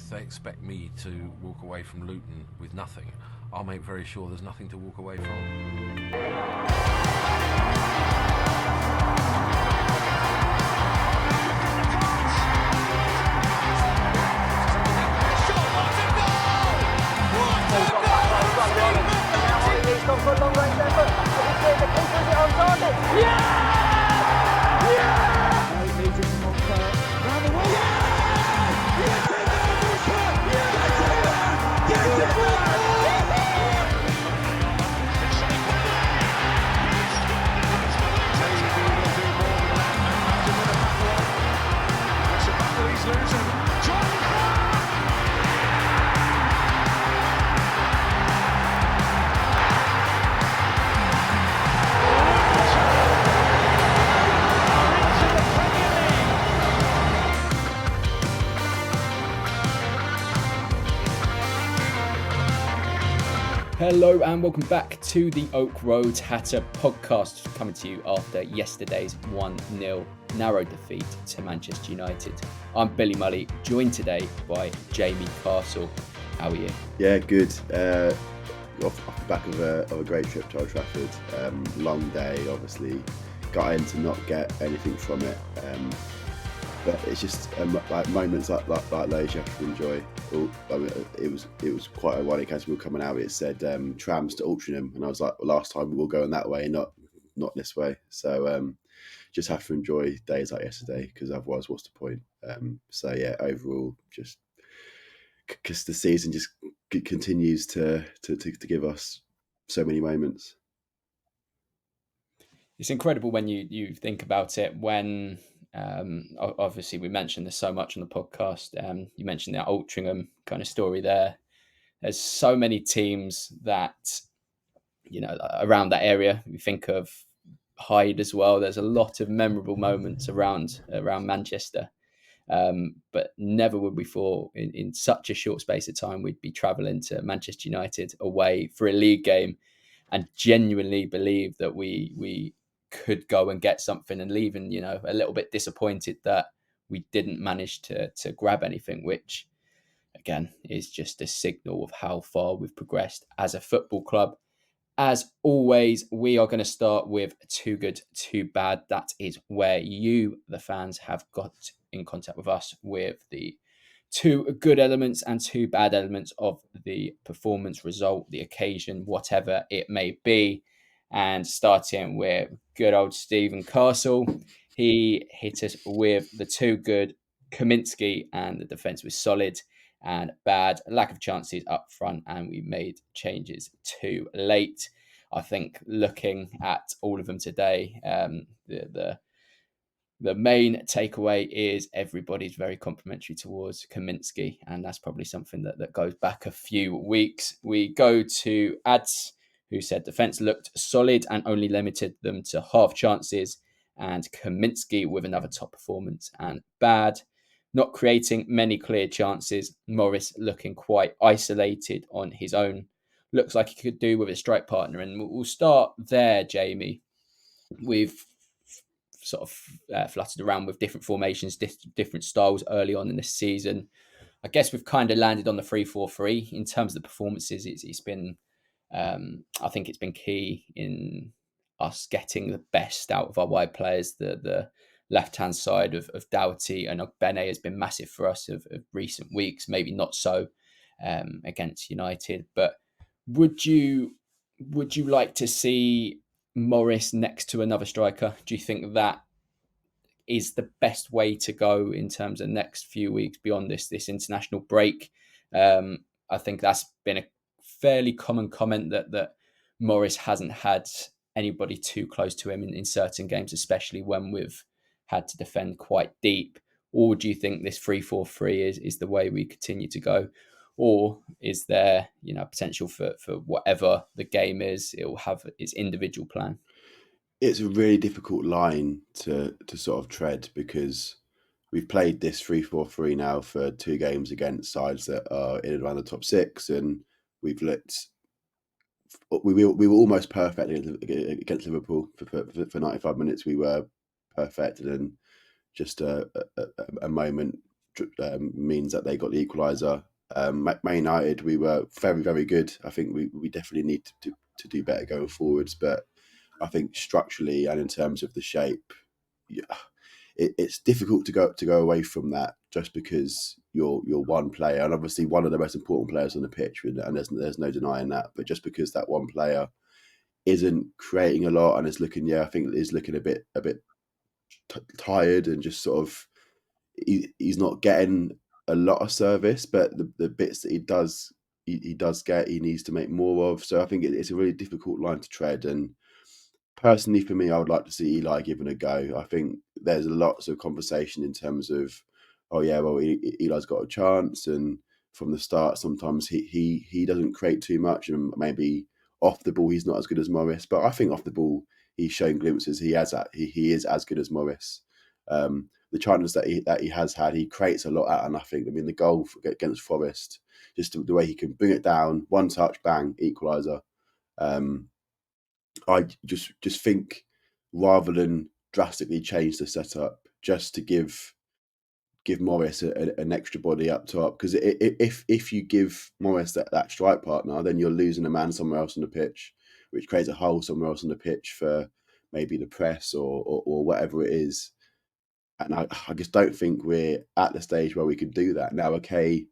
if they expect me to walk away from Luton with nothing, I'll make very sure there's nothing to walk away from. Hello and welcome back to the Oak Road Hatter podcast, coming to you after yesterday's 1-0 narrow defeat to Manchester United. I'm Billy Mully, joined today by Jamie Castle. How are you? Yeah, good. Off the back of a great trip to Old Trafford. Long day, obviously. Got in to not get anything from it. But it's just like moments like those you have to enjoy. It was quite ironic as we were coming out. It said trams to Altrincham, and I was like, well, last time we were going that way, not this way. So just have to enjoy days like yesterday, because otherwise, what's the point? So yeah, overall, just because the season just continues to give us so many moments. It's incredible when you think about it. When obviously we mentioned this so much on the podcast. You mentioned the Altrincham kind of story there. There's so many teams that, you know, around that area. You think of Hyde as well. There's a lot of memorable moments around Manchester. But never would we thought in such a short space of time we'd be travelling to Manchester United away for a league game, and genuinely believe that we could go and get something, and leaving, you know, a little bit disappointed that we didn't manage to grab anything, which again is just a signal of how far we've progressed as a football club. As always, we are going to start with too good, too bad. That is where you, the fans, have got in contact with us with the two good elements and two bad elements of the performance, result, the occasion, whatever it may be. And starting with good old Stephen Castle, he hit us with the two good, Kaminsky, and the defence was solid, and bad, lack of chances up front, and we made changes too late. I think looking at all of them today, the main takeaway is everybody's very complimentary towards Kaminsky, and that's probably something that goes back a few weeks. We go to Ads, who said defence looked solid and only limited them to half chances, and Kaminsky with another top performance, and bad, not creating many clear chances. Morris looking quite isolated on his own. Looks like he could do with a strike partner. And we'll start there, Jamie. We've sort of fluttered around with different formations, different styles early on in the season. I guess we've kind of landed on the 3-4-3 in terms of the performances. It's been, I think it's been key in us getting the best out of our wide players. The left-hand side of Doughty and Ogbene has been massive for us of recent weeks, maybe not so against United. But would you like to see Morris next to another striker? Do you think that is the best way to go in terms of next few weeks beyond this international break? I think that's been a fairly common comment that Morris hasn't had anybody too close to him in certain games, especially when we've had to defend quite deep. Or do you think this 3-4-3 is the way we continue to go? Or is there, you know, potential for whatever the game is, it will have its individual plan? It's a really difficult line to sort of tread, because we've played this 3-4-3 now for 2 games against sides that are in and around the top 6, and we were almost perfect against Liverpool for 95 minutes. We were perfect, and then just a moment means that they got the equaliser. Man United, we were very, very good. I think we definitely need to do better going forwards. But I think structurally and in terms of the shape, yeah, it's difficult to go away from that just because you're one player, and obviously one of the most important players on the pitch, and there's no denying that. But just because that one player isn't creating a lot and is looking, I think is looking a bit tired and just sort of he's not getting a lot of service, but the bits that he does get, he needs to make more of. So I think it's a really difficult line to tread. And personally, for me, I would like to see Eli given a go. I think there's lots of conversation in terms of, oh yeah, well Eli's got a chance, and from the start, sometimes he doesn't create too much, and maybe off the ball he's not as good as Morris. But I think off the ball he's shown glimpses. He is as good as Morris. The chances that he has had, he creates a lot out of nothing. I mean, the goal against Forest, just the way he can bring it down, one touch, bang, equaliser. I just think rather than drastically change the setup, just to give Morris an extra body up top, because if you give Morris that strike partner, then you're losing a man somewhere else on the pitch, which creates a hole somewhere else on the pitch for maybe the press or whatever it is. And I just don't think we're at the stage where we can do that now. Okay,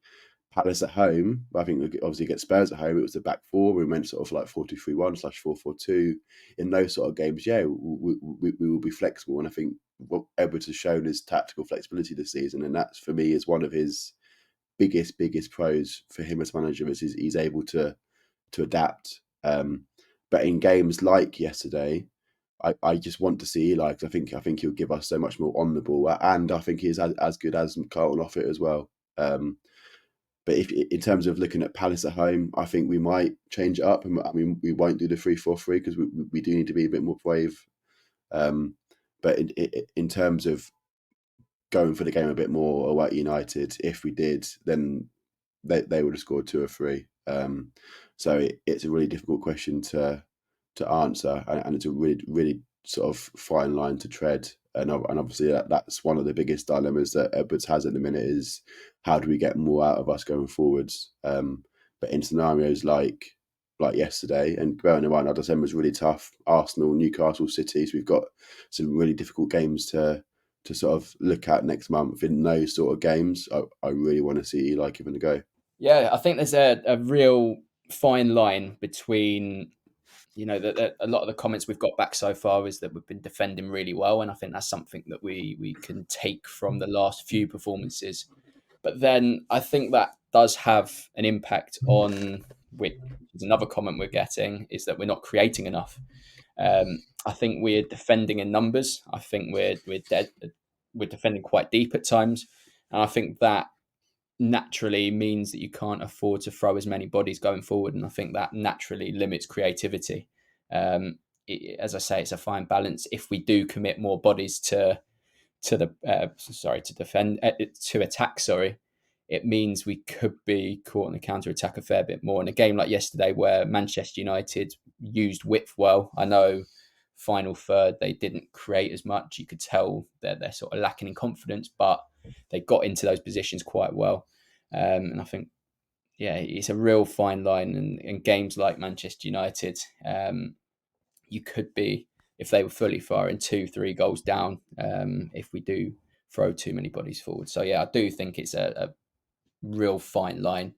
Palace at home, I think obviously against Spurs at home, it was the back four. We went sort of like 4-2-3-1/4-4-2. In those sort of games, we will be flexible. And I think what Edwards has shown is tactical flexibility this season. And that's, for me, is one of his biggest pros for him as manager, is he's able to adapt. But in games like yesterday, I just want to see Eli, because I think he'll give us so much more on the ball. And I think he's as good as Carlton off it as well. But if in terms of looking at Palace at home, I think we might change it up. I mean, we won't do the 3-4-3 because we do need to be a bit more brave. But in terms of going for the game a bit more away at United, if we did, then they would have scored 2 or 3. So it's a really difficult question to answer, and it's a really sort of fine line to tread. And obviously that's one of the biggest dilemmas that Edwards has at the minute, is how do we get more out of us going forwards? But in scenarios like yesterday, and bearing in mind our December was really tough, Arsenal, Newcastle, City, so we've got some really difficult games to sort of look at next month. In those sort of games, I really want to see Eli giving a go. Yeah, I think there's a real fine line between, that a lot of the comments we've got back so far is that we've been defending really well, and I think that's something that we can take from the last few performances. But then I think that does have an impact on, which is another comment we're getting, is that we're not creating enough. I think we're defending in numbers. I think we're defending quite deep at times, and I think that naturally means that you can't afford to throw as many bodies going forward, and I think that naturally limits creativity. As I say, it's a fine balance. If we do commit more bodies to attack, it means we could be caught on the counter attack a fair bit more. In a game like yesterday, where Manchester United used width well, I know final third they didn't create as much. You could tell that they're sort of lacking in confidence, but they got into those positions quite well. And I think, it's a real fine line. And in games like Manchester United, you could be, if they were fully firing, 2-3 goals down if we do throw too many bodies forward. So I do think it's a real fine line.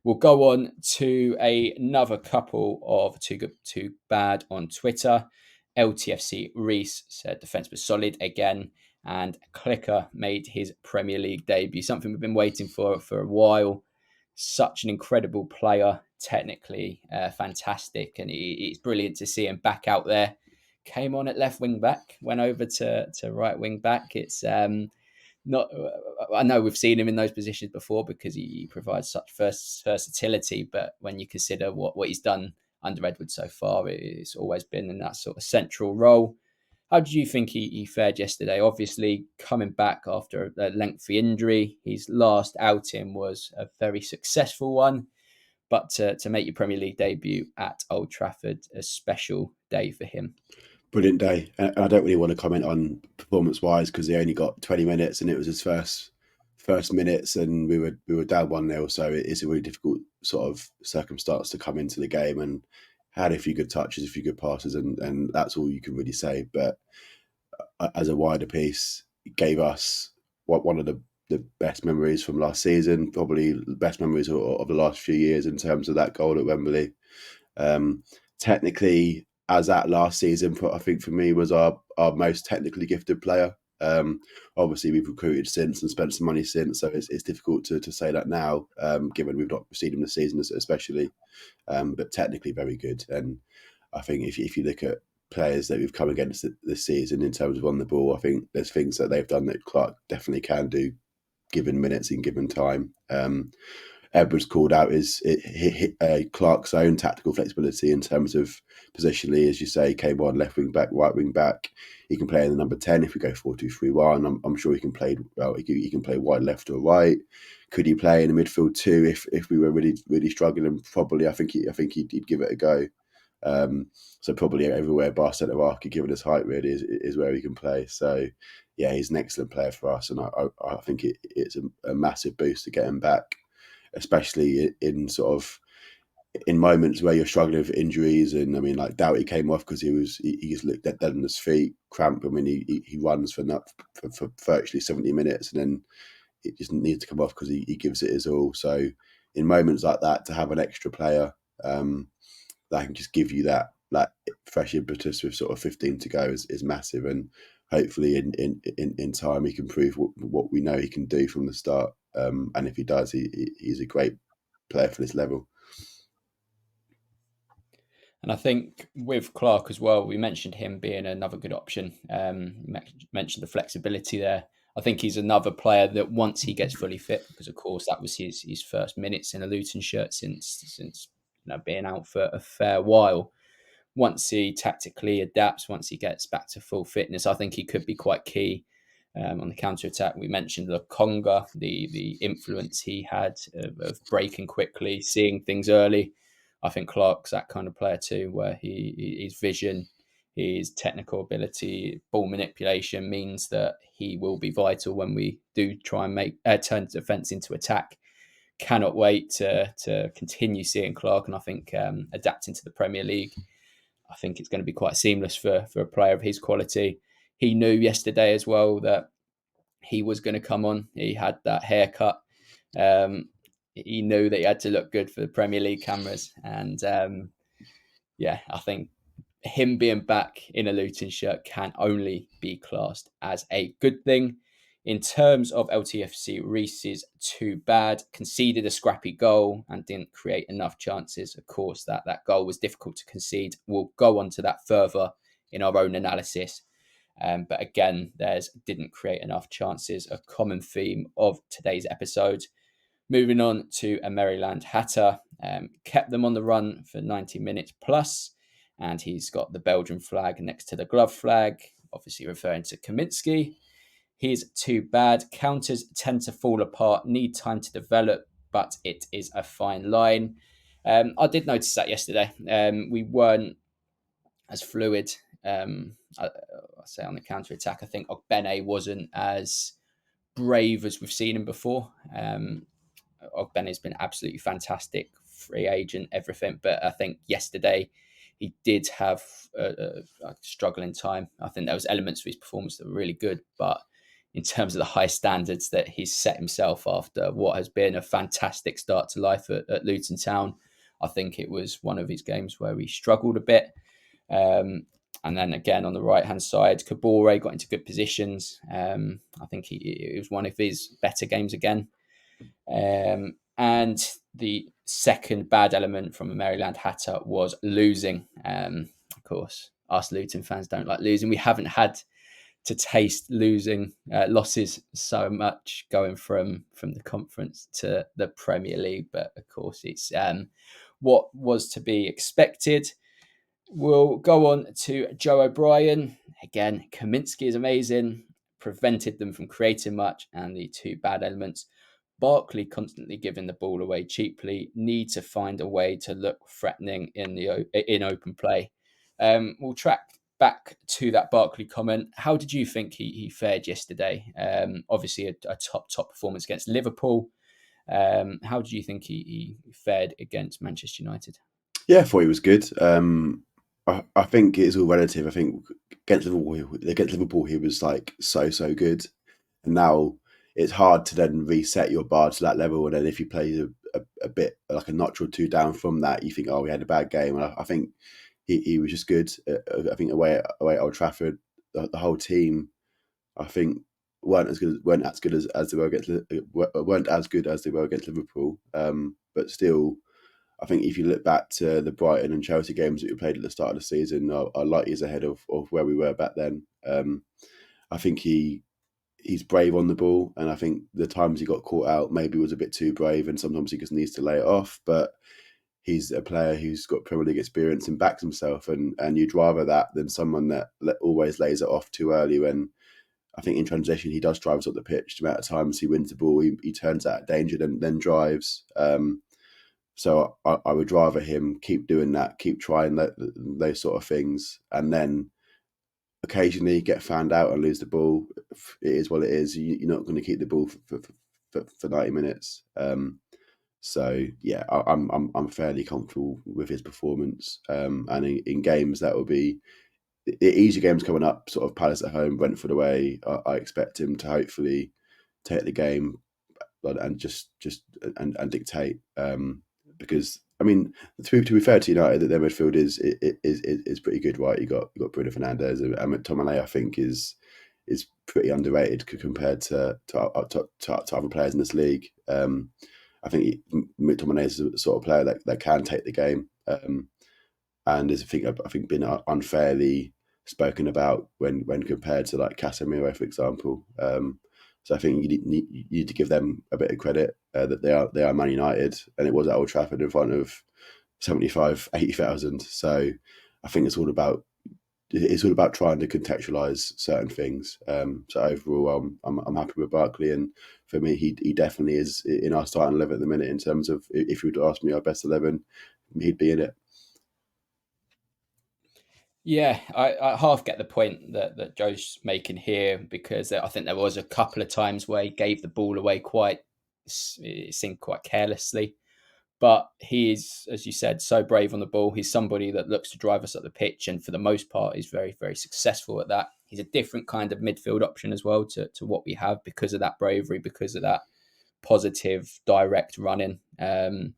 We'll go on to another couple of too good, too bad on Twitter. LTFC Reese said defence was solid again, and Clicker made his Premier League debut, something we've been waiting for a while. Such an incredible player, technically fantastic, and it's brilliant to see him back out there. Came on at left wing back, went over to right wing back. It's not. I know we've seen him in those positions before because he provides such versatility, but when you consider what he's done under Edwards so far, it's always been in that sort of central role. How did you think he fared yesterday? Obviously, coming back after a lengthy injury, his last outing was a very successful one, but to make your Premier League debut at Old Trafford, a special day for him. Brilliant day. And I don't really want to comment on performance-wise because he only got 20 minutes and it was his first first minutes, and we were down 1-0, so it is a really difficult sort of circumstance to come into the game, and had a few good touches, a few good passes, and that's all you can really say. But as a wider piece, it gave us one of the best memories from last season, probably the best memories of the last few years in terms of that goal at Wembley. Technically, as at last season, I think for me was our most technically gifted player. Obviously, we've recruited since and spent some money since, so it's difficult to say that now, given we've not seen him this season, especially. But technically, very good. And I think if you look at players that we've come against this season in terms of on the ball, I think there's things that they've done that Clark definitely can do, given minutes and given time. Edwards called out Clark's own tactical flexibility in terms of positionally, as you say, came on left wing back, right wing back. He can play in the number 10 if we go 4-2-3-1. I'm sure he can play well. He can play wide left or right. Could he play in the midfield too if we were really struggling? Probably. I think he'd give it a go. So probably everywhere bar centre half, given his height, really is where he can play. So yeah, he's an excellent player for us, and I think it's a massive boost to get him back, especially in sort of in moments where you're struggling with injuries. And I mean, like Doughty came off because he just looked dead on his feet, cramp. I mean, he runs for virtually 70 minutes, and then it just needs to come off because he gives it his all. So in moments like that, to have an extra player that can just give you that fresh impetus with sort of 15 to go is massive. And hopefully in time he can prove what we know he can do from the start. And if he does, he's a great player for this level. And I think with Clark as well, we mentioned him being another good option. Mentioned the flexibility there. I think he's another player that once he gets fully fit, because of course that was his first minutes in a Luton shirt since being out for a fair while. Once he tactically adapts, once he gets back to full fitness, I think he could be quite key on the counter attack. We mentioned Lokonga, the influence he had of breaking quickly, seeing things early. I think Clark's that kind of player too, where his vision, his technical ability, ball manipulation means that he will be vital when we do try and turn defence into attack. Cannot wait to continue seeing Clark, and I think adapting to the Premier League, I think it's going to be quite seamless for a player of his quality. He knew yesterday as well that he was going to come on. He had that haircut. He knew that he had to look good for the Premier League cameras. And I think him being back in a Luton shirt can only be classed as a good thing. In terms of LTFC, Reece is too bad. Conceded a scrappy goal and didn't create enough chances. Of course, that goal was difficult to concede. We'll go on to that further in our own analysis. But again, didn't create enough chances, a common theme of today's episode. Moving on to a Maryland Hatter, kept them on the run for 90 minutes plus, and he's got the Belgian flag next to the glove flag, obviously referring to Kaminsky. He's too bad. Counters tend to fall apart, need time to develop, but it is a fine line. I did notice that yesterday. We weren't as fluid, I say, on the counter-attack. I think Ogbene wasn't as brave as we've seen him before. Ogbene's been absolutely fantastic, free agent, everything. But I think yesterday he did have a struggling time. I think there was elements of his performance that were really good, but in terms of the high standards that he's set himself after what has been a fantastic start to life at Luton Town, I think it was one of his games where he struggled a bit. And then again on the right-hand side, Kabore got into good positions. I think it was one of his better games again. And the second bad element from a Maryland Hatter was losing. Of course, us Luton fans don't like losing. We haven't had to taste losses so much going from the conference to the Premier League. But of course, it's what was to be expected. We'll go on to Joe O'Brien. Again, Kaminsky is amazing. Prevented them from creating much, and the two bad elements. Barkley constantly giving the ball away cheaply. Need to find a way to look threatening in open play. We'll track back to that Barkley comment, how did you think he fared yesterday? Obviously, a top performance against Liverpool. How did you think he fared against Manchester United? Yeah, I thought he was good. I think it's all relative. I think against Liverpool, he was like so good, and now it's hard to then reset your bar to that level. And then if you play a bit like a notch or two down from that, you think, oh, we had a bad game. And I think he was just good. I think away at Old Trafford, the whole team, I think, weren't as good as they were against Liverpool. But still, I think if you look back to the Brighton and Chelsea games that we played at the start of the season, are light years ahead of where we were back then. I think he's brave on the ball, and I think the times he got caught out maybe was a bit too brave, and sometimes he just needs to lay it off. But he's a player who's got Premier League experience and backs himself, and you'd rather that than someone that always lays it off too early. When I think in transition he does drive us up the pitch. The amount of times he wins the ball, he turns out danger, then drives. So I would rather him keep doing that, keep trying those sort of things, and then occasionally get found out and lose the ball. It is what it is. You're not going to keep the ball for 90 minutes. So yeah, I'm fairly comfortable with his performance. And in games that will be easy games coming up, sort of Palace at home, Brentford away. I expect him to hopefully take the game and just dictate. Because I mean, to be fair to United, their midfield is pretty good, right? You got Bruno Fernandes and McTominay. I think is pretty underrated compared to other players in this league. I think McTominay is the sort of player that can take the game, and is I think been unfairly spoken about when compared to like Casemiro, for example. So I think you need to give them a bit of credit that they are Man United, and it was at Old Trafford in front of 75,000-80,000. So I think it's all about trying to contextualise certain things. So overall, I'm happy with Barkley, and for me, he definitely is in our starting 11 at the minute. In terms of if you were to ask me our best 11, he'd be in it. Yeah, I half get the point that Joe's making here, because I think there was a couple of times where he gave the ball away it seemed quite carelessly. But he is, as you said, so brave on the ball. He's somebody that looks to drive us up the pitch, and for the most part, he's very, very successful at that. He's a different kind of midfield option as well to what we have, because of that bravery, because of that positive, direct running, and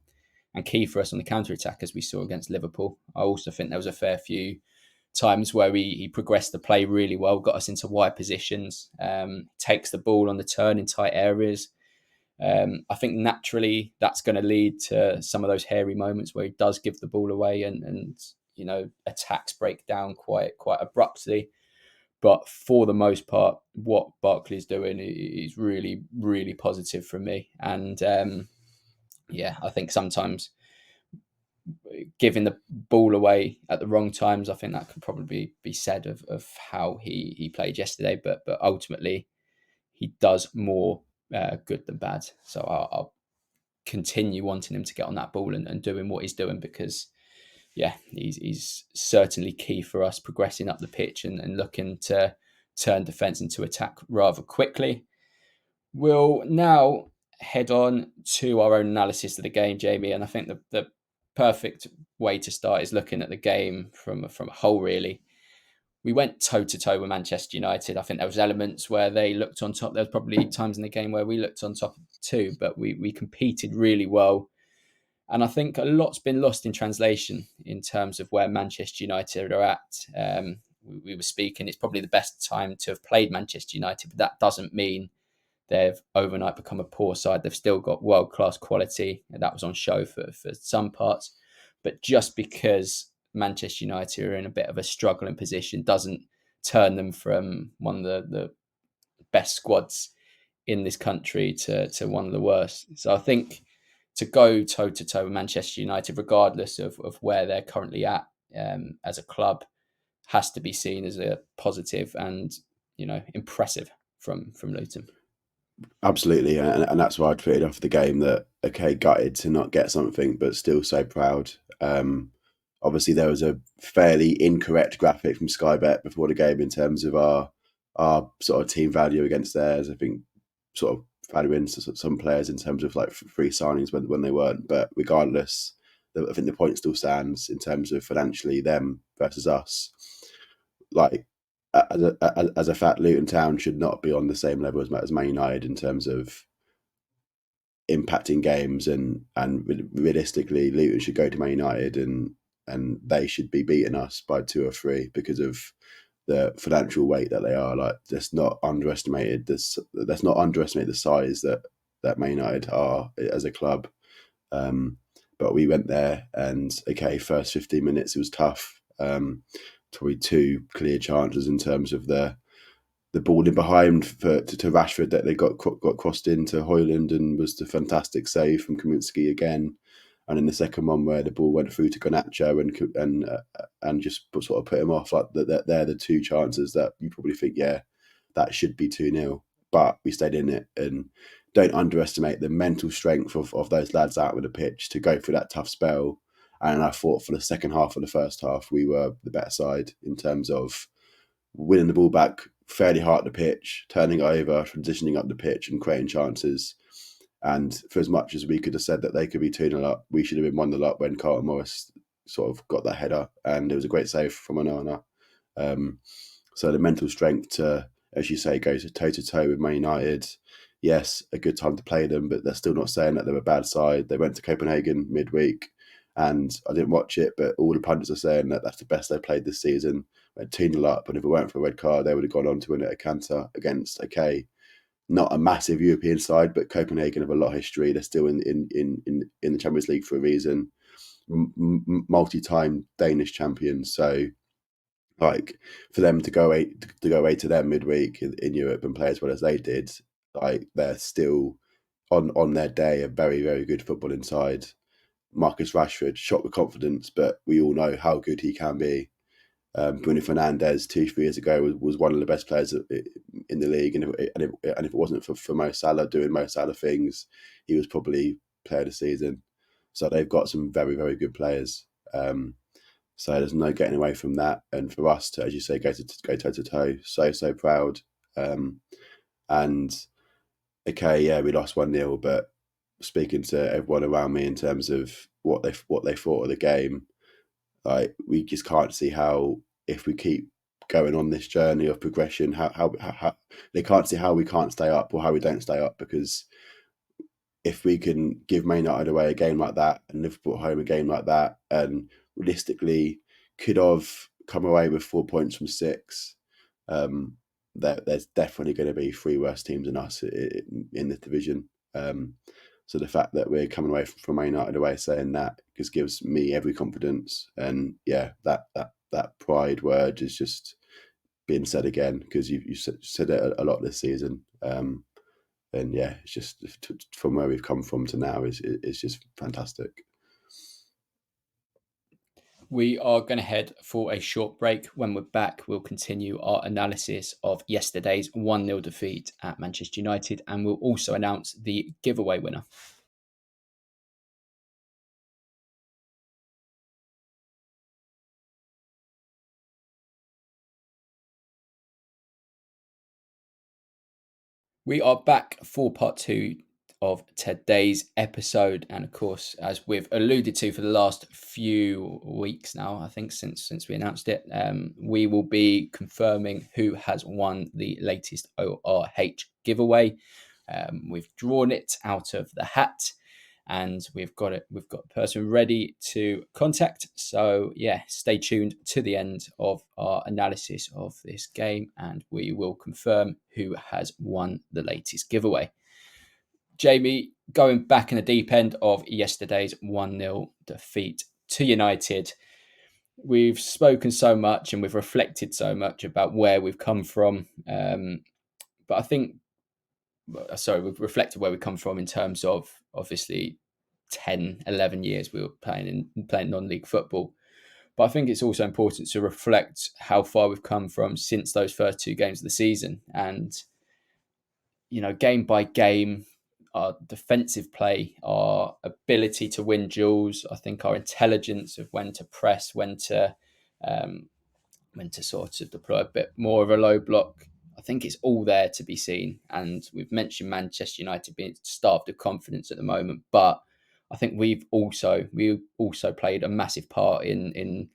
key for us on the counter-attack, as we saw against Liverpool. I also think there was a fair few times where he progressed the play really well, got us into wide positions, takes the ball on the turn in tight areas. I think naturally that's going to lead to some of those hairy moments where he does give the ball away, and attacks break down quite abruptly. But for the most part, what Barkley's doing is really, really positive for me. And I think sometimes giving the ball away at the wrong times, I think that could probably be said of how he played yesterday. But ultimately, he does more good than bad. So I'll continue wanting him to get on that ball and doing what he's doing, because he's certainly key for us progressing up the pitch and looking to turn defence into attack rather quickly. We'll now head on to our own analysis of the game, Jamie, and I think the perfect way to start is looking at the game from a whole, really. We went toe-to-toe with Manchester United. I think there was elements where they looked on top. There was probably times in the game where we looked on top too, but we competed really well. And I think a lot's been lost in translation in terms of where Manchester United are at. We were speaking, it's probably the best time to have played Manchester United, but that doesn't mean they've overnight become a poor side. They've still got world-class quality, and that was on show for some parts. But just because Manchester United are in a bit of a struggling position doesn't turn them from one of the best squads in this country to one of the worst. So I think to go toe-to-toe with Manchester United, regardless of where they're currently at as a club, has to be seen as a positive and impressive from Luton. Absolutely, and that's why I tweeted after the game that, okay, gutted to not get something, but still so proud. obviously there was a fairly incorrect graphic from Sky Bet before the game in terms of our sort of team value against theirs. I think sort of valuing some players in terms of like free signings when they weren't. But regardless, I think the point still stands in terms of financially them versus us. Like as a fact, Luton Town should not be on the same level as Man United in terms of impacting games, and realistically, Luton should go to Man United and they should be beating us by 2 or 3 because of the financial weight that they are. Like, let's not underestimate this. Let's not underestimate the size that Man United are as a club. But we went there, and okay, first 15 minutes it was tough. Probably 2 clear chances in terms of the ball in behind to Rashford that they got crossed into Højlund, and was the fantastic save from Kaminsky again. And then the second one where the ball went through to Garnacho and just sort of put him off. Like they're the 2 chances that you probably think, yeah, that should be 2-0. But we stayed in it, and don't underestimate the mental strength of those lads out with the pitch to go through that tough spell. And I thought for the second half of the first half, we were the better side in terms of winning the ball back fairly hard at the pitch, turning it over, transitioning up the pitch and creating chances. And for as much as we could have said that they could be 2-0 up, we should have been 1-0 up when Carlton Morris sort of got that header, and it was a great save from Onana. So the mental strength to, as you say, go toe-to-toe with Man United. Yes, a good time to play them, but they're still not saying that they're a bad side. They went to Copenhagen midweek, and I didn't watch it, but all the pundits are saying that that's the best they played this season. Went 2-0 up, and if it weren't for a red card, they would have gone on to win it at Cantor against, okay, not a massive European side, but Copenhagen have a lot of history. They're still in the Champions League for a reason. Multi-time Danish champions. So, like, for them to go away to them midweek in Europe and play as well as they did, like, they're still on their day a very, very good footballing side. Marcus Rashford shot with confidence, but we all know how good he can be. Bruno Fernandes 2-3 years ago was one of the best players in the league, and if it wasn't for Mo Salah doing Mo Salah things, he was probably player of the season. So they've got some very, very good players. So there's no getting away from that. And for us to, as you say, go toe to toe, so proud. And okay, yeah, we lost 1-0, but speaking to everyone around me in terms of what they thought of the game, like, we just can't see how, if we keep going on this journey of progression, how they can't see how we can't stay up or how we don't stay up. Because if we can give Man United away a game like that and Liverpool at home a game like that, and realistically could have come away with 4 points from 6, there's definitely going to be 3 worse teams than us in this division. So the fact that we're coming away from Man United away saying that just gives me every confidence. And yeah, that pride word is just being said again, because you said it a lot this season. And yeah, it's just from where we've come from to now is just fantastic. We are going to head for a short break. When we're back, we'll continue our analysis of yesterday's 1-0 defeat at Manchester United, and we'll also announce the giveaway winner. We are back for part 2 of today's episode, and of course, as we've alluded to for the last few weeks now, I think since we announced it, we will be confirming who has won the latest ORH giveaway. We've drawn it out of the hat, and we've got a person ready to contact. So yeah, stay tuned to the end of our analysis of this game, and we will confirm who has won the latest giveaway. Jamie, going back in the deep end of yesterday's 1-0 defeat to United, we've spoken so much and we've reflected so much about where we've come from. But I think, we've reflected where we come from in terms of, obviously, 10, 11 years we were playing non-league football. But I think it's also important to reflect how far we've come from since those first 2 games of the season. And, game by game, our defensive play, our ability to win duels, I think our intelligence of when to press, when to sort of deploy a bit more of a low block. I think it's all there to be seen. And we've mentioned Manchester United being starved of confidence at the moment, but I think we also played a massive part in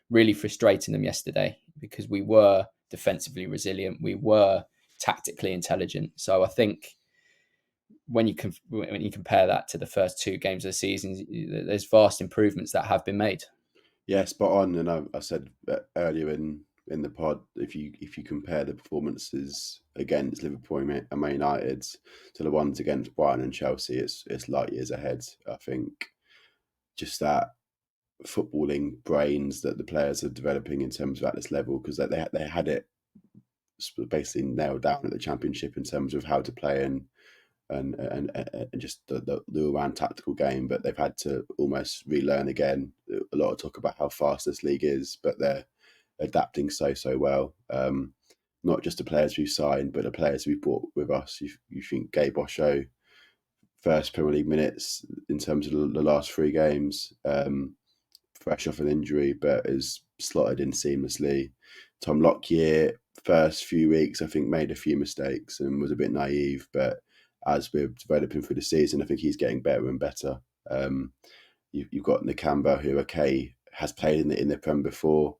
really frustrating them yesterday, because we were defensively resilient, we were tactically intelligent. So I think when you compare that to the first 2 games of the season, there's vast improvements that have been made. Yeah, spot on. And I said earlier in the pod, if you compare the performances against Liverpool and Man United to the ones against Brighton and Chelsea, it's light years ahead. I think just that footballing brains that the players are developing in terms of at this level, because they had it basically nailed down at the Championship in terms of how to play and just the all-round tactical game, but they've had to almost relearn again. A lot of talk about how fast this league is, but they're adapting so well. Not just the players we've signed, but the players we've brought with us. You think Kabore first Premier League minutes in terms of the last 3 games, fresh off an injury, but has slotted in seamlessly. Tom Lockyer, first few weeks, I think made a few mistakes and was a bit naive, but as we're developing through the season, I think he's getting better and better. You've got Nakamba, who has played in the Prem before,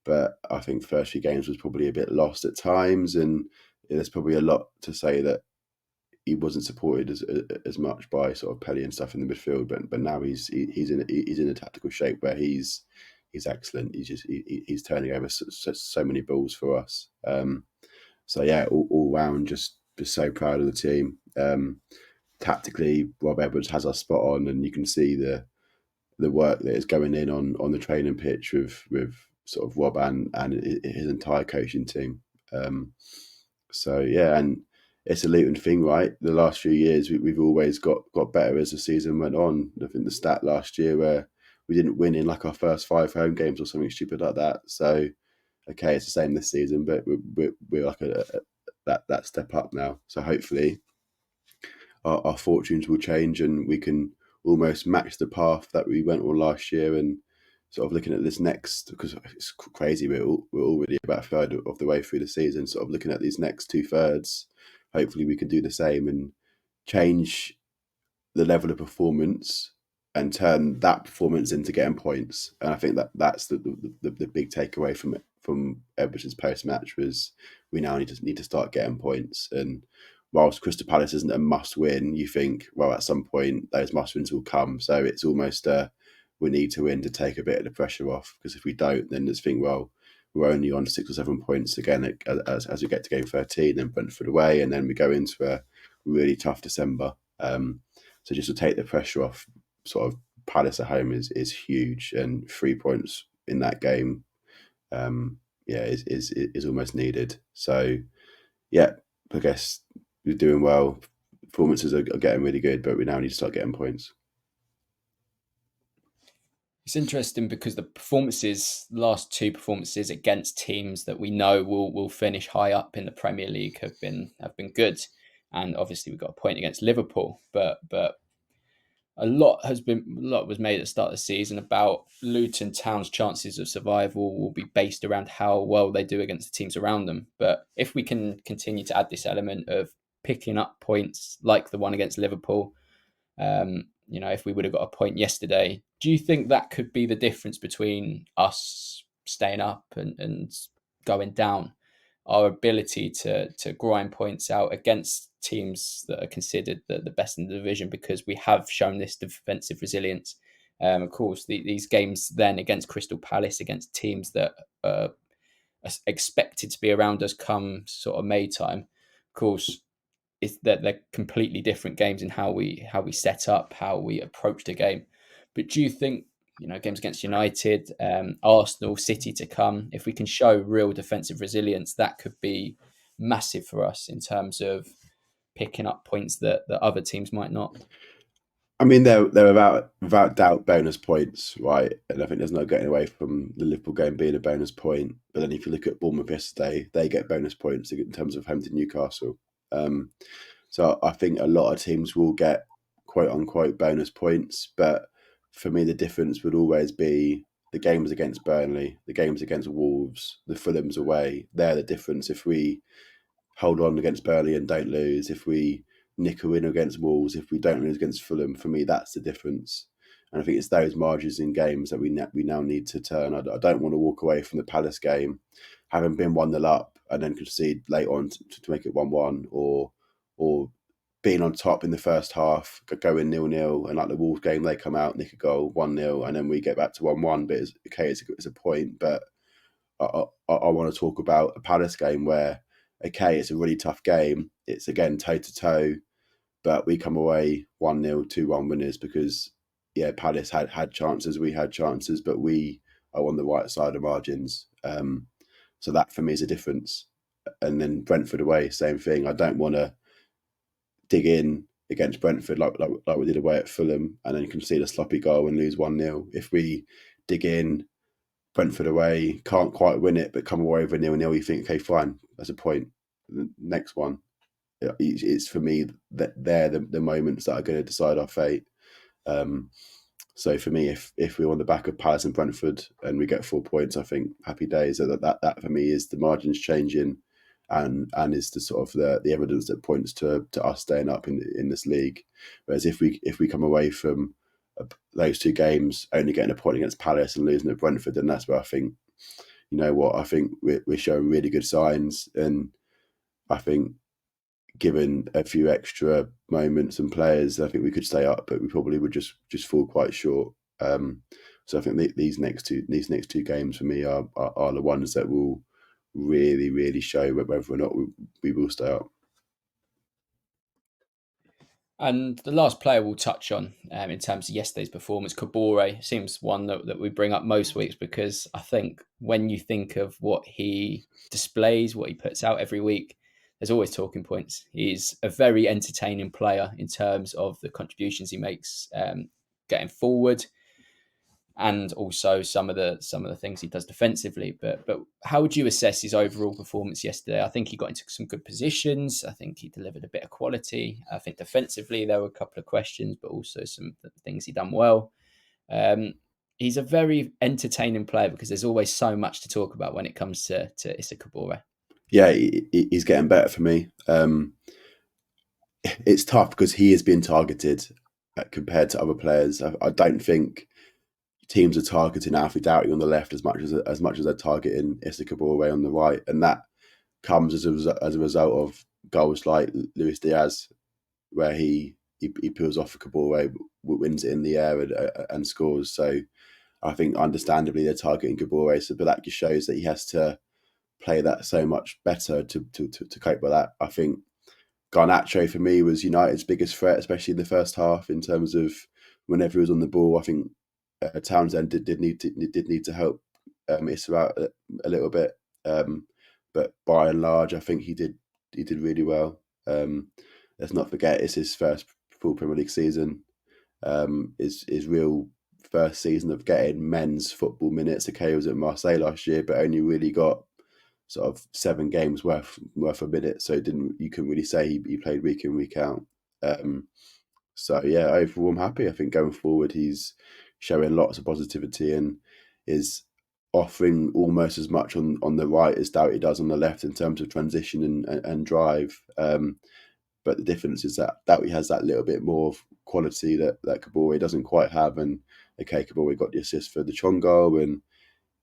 but I think first few games was probably a bit lost at times, and there's probably a lot to say that he wasn't supported as much by sort of Pelly and stuff in the midfield. But now he's in a tactical shape where he's excellent. He's turning over so many balls for us. So yeah, all round, just so proud of the team. Tactically, Rob Edwards has us spot on, and you can see the work that is going in on the training pitch with sort of Rob and his entire coaching team. So yeah, and it's a Luton thing, right? The last few years we've always got better as the season went on. I think the stat last year where we didn't win in like our first 5 home games or something stupid like that. So okay, it's the same this season, but we're like that step up now. So hopefully our fortunes will change and we can almost match the path that we went on last year, and sort of looking at this next, because it's crazy, we're already about a third of the way through the season, sort of looking at these next 2/3, hopefully we can do the same and change the level of performance and turn that performance into getting points. And I think that's the big takeaway from Edwards' post-match was we now need to start getting points. And whilst Crystal Palace isn't a must-win, you think, well, at some point those must-wins will come. So it's almost we need to win to take a bit of the pressure off, because if we don't, then just think, well, we're only on 6 or 7 points again as we get to game 13, then Brentford away, and then we go into a really tough December. So just to take the pressure off, sort of Palace at home is huge, and 3 points in that game, is almost needed. So yeah, I guess we're doing well. Performances are getting really good, but we now need to start getting points. It's interesting because the last 2 performances against teams that we know will finish high up in the Premier League have been good, and obviously we got a point against Liverpool, but a lot was made at the start of the season about Luton Town's chances of survival will be based around how well they do against the teams around them. But if we can continue to add this element of picking up points like the one against Liverpool, if we would have got a point yesterday, do you think that could be the difference between us staying up and going down? Our ability to grind points out against teams that are considered the best in the division, because we have shown this defensive resilience. Of course, these games then against Crystal Palace, against teams that are expected to be around us come sort of May time, of course, is that they're completely different games in how we set up, how we approach the game. But do you think, games against United, Arsenal, City to come, if we can show real defensive resilience, that could be massive for us in terms of picking up points that other teams might not? I mean, they're without doubt bonus points, right? And I think there's no getting away from the Liverpool game being a bonus point. But then if you look at Bournemouth yesterday, they get bonus points in terms of home to Newcastle. So I think a lot of teams will get quote unquote bonus points, but for me the difference would always be the games against Burnley, the games against Wolves, the Fulham's away. They're the difference. If we hold on against Burnley and don't lose, if we nick a win against Wolves, if we don't lose against Fulham, for me that's the difference. And I think it's those margins in games that we now need to turn. I don't want to walk away from the Palace game having been 1-0 up and then concede late on to make it 1-1, or being on top in the first half, going 0-0, and like the Wolves game, they come out, nick a goal, 1-0, and then we get back to 1-1. But it's a point. But I want to talk about a Palace game where, okay, it's a really tough game. It's again toe to toe, but we come away 1-0, 2-1 winners because Palace had chances, we had chances, but we are on the right side of margins. So that for me is a difference. And then Brentford away, same thing. I don't want to dig in against Brentford like we did away at Fulham and then concede a sloppy goal and lose 1-0. If we dig in, Brentford away, can't quite win it, but come away over 0-0, you think, okay, fine, that's a point. The next one. It's for me that they're the moments that are going to decide our fate. So for me, if we're on the back of Palace and Brentford and we get 4 points, I think happy days. That for me is the margins changing, and is the sort of the evidence that points to us staying up in this league. Whereas if we come away from those two games only getting a point against Palace and losing at Brentford, then that's where I think, you know what, I think we're showing really good signs, and I think given a few extra moments and players, I think we could stay up, but we probably would just fall quite short. So I think these next two games for me are the ones that will really show whether or not we will stay up. And the last player we'll touch on in terms of yesterday's performance, Kabore, seems one that we bring up most weeks because I think when you think of what he displays, what he puts out every week, there's always talking points. He's a very entertaining player in terms of the contributions he makes getting forward, and also some of the things he does defensively. But how would you assess his overall performance yesterday? I think he got into some good positions. I think he delivered a bit of quality. I think defensively there were a couple of questions, but also some things he done well. He's a very entertaining player because there's always so much to talk about when it comes to Issa Kabore. Yeah, he's getting better for me. It's tough because he is being targeted compared to other players. I don't think teams are targeting Alfie Doughty on the left as much as they're targeting Issa Kabore on the right, and that comes as a result of goals like Luis Diaz, where he peels off Kabore, wins it in the air and scores. So I think understandably they're targeting Kabore, but that just shows that he has to play that so much better to cope with that. I think Garnacho for me was United's biggest threat, especially in the first half in terms of whenever he was on the ball. I think Townsend did need to help Issa out a little bit, but by and large, I think he did really well. Let's not forget it's his first full Premier League season. His real first season of getting men's football minutes. Okay, he was at Marseille last year, but only really got sort of 7 games worth of minutes. So you couldn't really say he played week in, week out. So yeah, overall I'm happy. I think going forward he's showing lots of positivity and is offering almost as much on the right as Doughty does on the left in terms of transition and drive. But the difference is that Doughty has that little bit more quality that Kabore doesn't quite have. And okay, Kabore got the assist for the Chong goal, and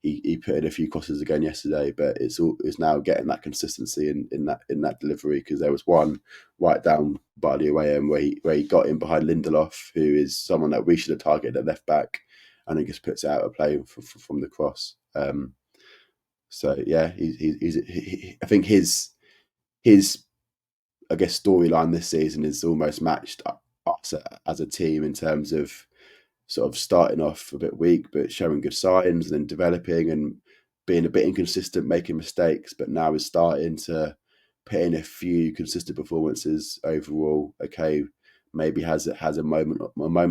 he put in a few crosses again yesterday, but it's now getting that consistency in that delivery, because there was one right down by the away end where he got in behind Lindelof, who is someone that we should have targeted at left back, and he just puts it out of play from the cross. So yeah, I think his I guess storyline this season is almost matched us as a team in terms of sort of starting off a bit weak, but showing good signs, and then developing and being a bit inconsistent, making mistakes, but now is starting to put in a few consistent performances overall. Okay, maybe has a moment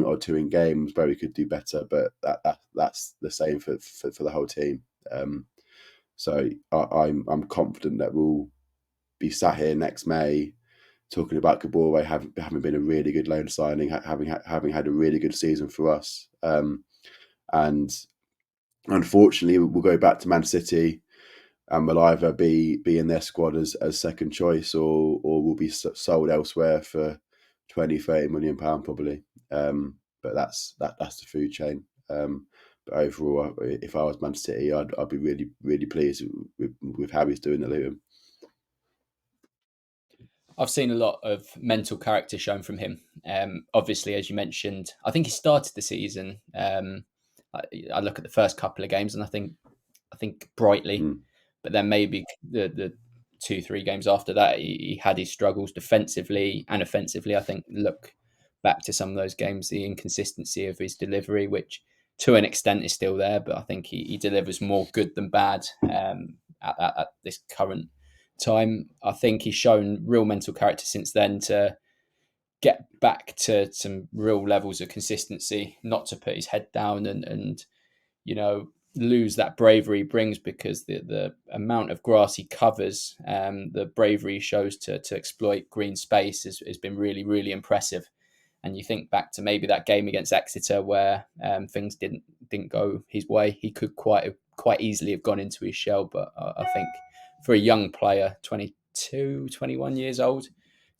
or two in games where we could do better, but that's the same for the whole team. So I'm confident that we'll be sat here next May talking about Kabore having been a really good loan signing, having had a really good season for us. And unfortunately, we'll go back to Man City, and will either be in their squad as second choice, or will be sold elsewhere for 20-30 million pound probably. But that's the food chain. But overall, if I was Man City, I'd be really, really pleased with how he's doing at Luton. I've seen a lot of mental character shown from him. Obviously, as you mentioned, I think he started the season. I look at the first couple of games and I think brightly, but then maybe the 2-3 games after that, he had his struggles defensively and offensively. I think look back to some of those games, the inconsistency of his delivery, which to an extent is still there, but I think he delivers more good than bad at this current time. I think he's shown real mental character since then to get back to some real levels of consistency, not to put his head down and lose that bravery he brings, because the amount of grass he covers, the bravery he shows to exploit green space has been really, really impressive. And you think back to maybe that game against Exeter where things didn't go his way. He could quite easily have gone into his shell, but I think for a young player, 22, 21 years old,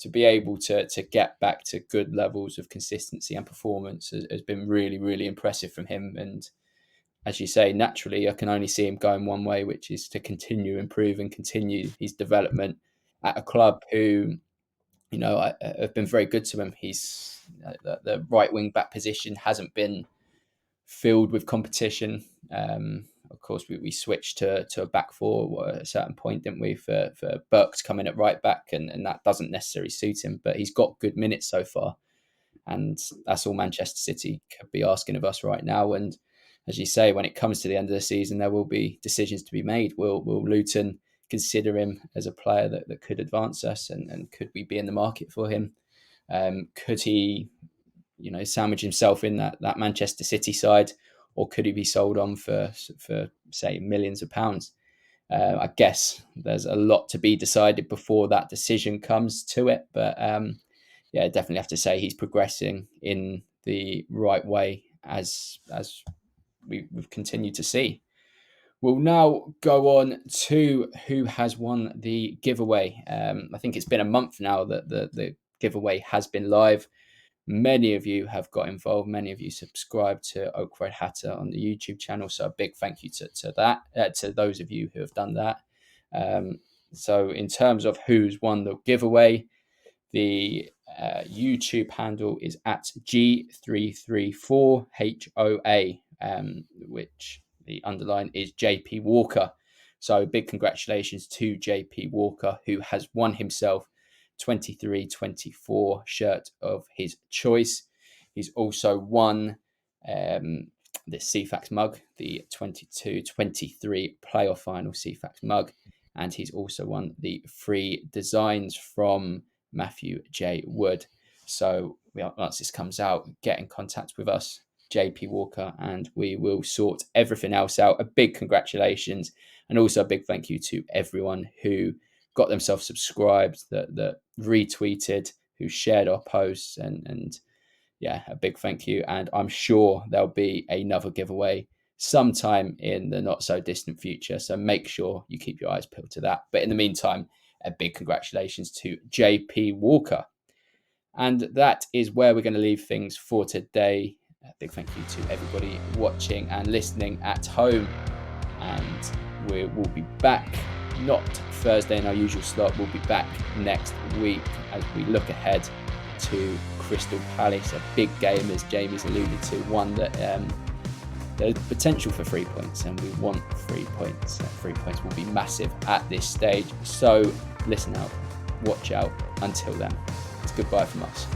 to be able to get back to good levels of consistency and performance has been really, really impressive from him. And as you say, naturally, I can only see him going one way, which is to continue improving, continue his development at a club who, have been very good to him. He's the right wing back position hasn't been filled with competition. Of course, we switched to a back four at a certain point, didn't we, for Burke to come in at right back, and that doesn't necessarily suit him, but he's got good minutes so far. And that's all Manchester City could be asking of us right now. And as you say, when it comes to the end of the season, there will be decisions to be made. Will Luton consider him as a player that could advance us, and could we be in the market for him? Could he, sandwich himself in that Manchester City side, or could he be sold on for say millions of pounds? I guess there's a lot to be decided before that decision comes to it, but definitely have to say he's progressing in the right way as we've continued to see. We'll now go on to who has won the giveaway. I think it's been a month now that the giveaway has been live. Many of you have got involved. Many of you subscribed to Oak Road Hatter on the YouTube channel. So a big thank you to those of you who have done that. So in terms of who's won the giveaway, the YouTube handle is at G334HOA, which the underline is JP Walker. So big congratulations to JP Walker, who has won himself 23-24 shirt of his choice. He's also won the CFAX mug, the 22-23 playoff final CFAX mug, and he's also won the free designs from Matthew J. Wood. So once this comes out, get in contact with us, JP Walker, and we will sort everything else out. A big congratulations, and also a big thank you to everyone who got themselves subscribed, that retweeted, who shared our posts, and a big thank you. And I'm sure there'll be another giveaway sometime in the not so distant future, so make sure you keep your eyes peeled to that. But in the meantime, a big congratulations to JP Walker. And that is where we're going to leave things for today. A big thank you to everybody watching and listening at home, and we will be back not Thursday in our usual slot. We'll be back next week as we look ahead to Crystal Palace, a big game, as Jamie's alluded to, one that there's potential for 3 points, and we want 3 points. 3 points will be massive at this stage, so listen out, watch out. Until then, it's goodbye from us.